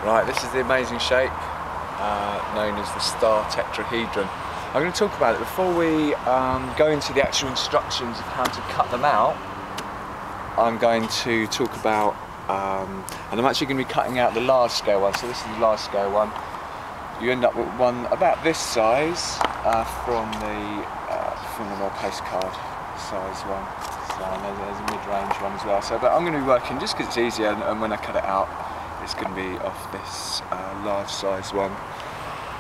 Right, this is the amazing shape known as the star tetrahedron. I'm going to talk about it before we go into the actual instructions of how to cut them out. I'm going to talk about, and I'm actually going to be cutting out the large scale one. So this is the large scale one. You end up with one about this size from the postcard size one. So there's a mid-range one as well. So, but I'm going to be working just because it's easier, and when I cut it out, it's going to be off this large size one.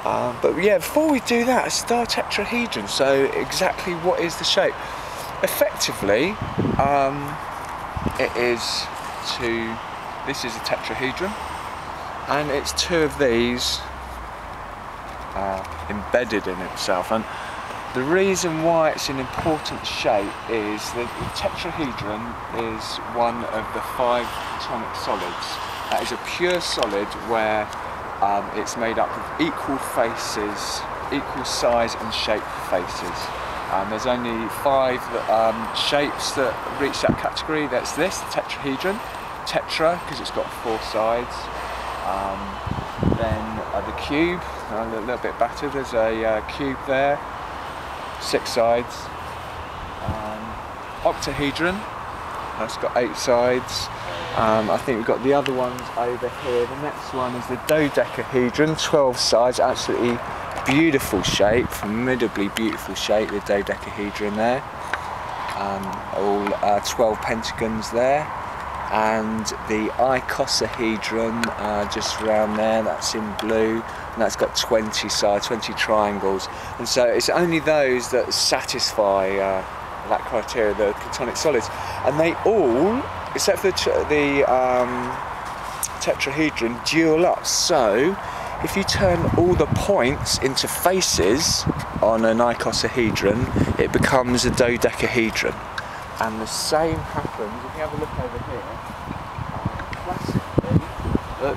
But yeah, before we do that, a star tetrahedron. So exactly what is the shape? Effectively, this is a tetrahedron, and it's two of these embedded in itself. And the reason why it's an important shape is that the tetrahedron is one of the 5 platonic solids. That is a pure solid where it's made up of equal faces, equal size and shape faces. There's only 5 shapes that reach that category. That's this, the tetrahedron. Tetra, because it's got 4 sides. Then the cube, a little bit battered. There's a cube there, 6 sides. Octahedron, that's got 8 sides. I think we've got the other ones over here. The next one is the dodecahedron, 12 sides, absolutely beautiful shape, formidably beautiful shape, the dodecahedron there. All 12 pentagons there. And the icosahedron just around there, that's in blue, and that's got 20 sides, 20 triangles. And so it's only those that satisfy that criteria, the platonic solids. And they all, except for the tetrahedron, dual up. So if you turn all the points into faces on an icosahedron, it becomes a dodecahedron. And the same happens, if you have a look over here, classically,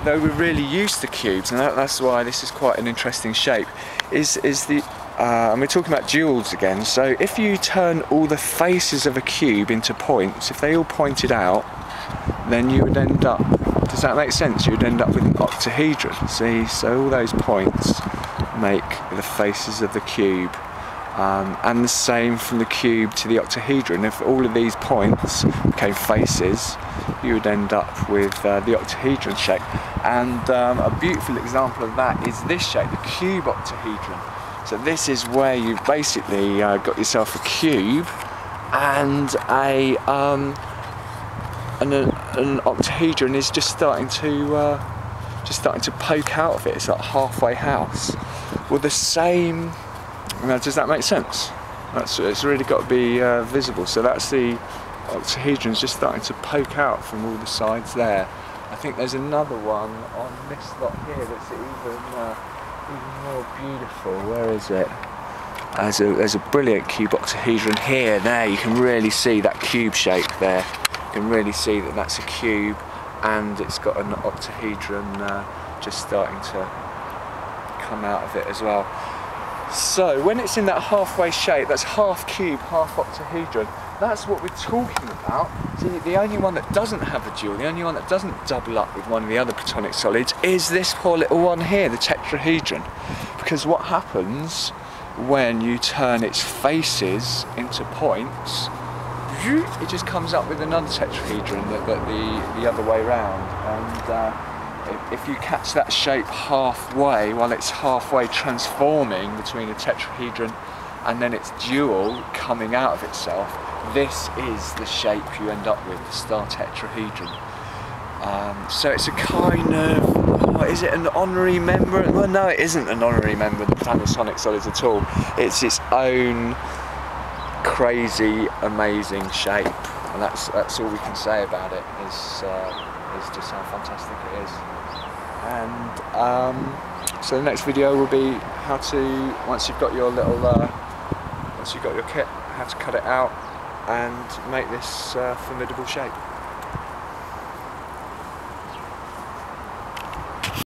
though we're really used to cubes, and that's why this is quite an interesting shape, and we're talking about duals again. So if you turn all the faces of a cube into points, if they all pointed out, then you would end up, does that make sense? You would end up with an octahedron. See, so all those points make the faces of the cube. And the same from the cube to the octahedron. If all of these points became faces, you would end up with the octahedron shape. And a beautiful example of that is this shape, the cube octahedron. So this is where you've basically got yourself a cube and an octahedron is just starting to poke out of it. It's like a halfway house. Well, the same. Now, does that make sense? It's really got to be visible. So that's the octahedron's just starting to poke out from all the sides there. I think there's another one on this lot here that's even more beautiful. Where is it? There's a brilliant cube octahedron here. There, you can really see that cube shape there. You can really see that that's a cube, and it's got an octahedron just starting to come out of it as well. So when it's in that halfway shape, that's half cube, half octahedron, that's what we're talking about. See, the only one that doesn't have a dual, the only one that doesn't double up with one of the other platonic solids is this poor little one here, the tetrahedron. Because what happens when you turn its faces into points, it just comes up with another tetrahedron the other way round. And if you catch that shape halfway, while it's halfway transforming between a tetrahedron and then its dual coming out of itself, this is the shape you end up with, the star tetrahedron. So it's a kind of, is it an honorary member? Well, no, it isn't an honorary member of the platonic solids at all. It's its own crazy, amazing shape, and that's all we can say about it. Is just how fantastic it is. And so the next video will be how to, once you've got your little, once you've got your kit, how to cut it out and make this formidable shape.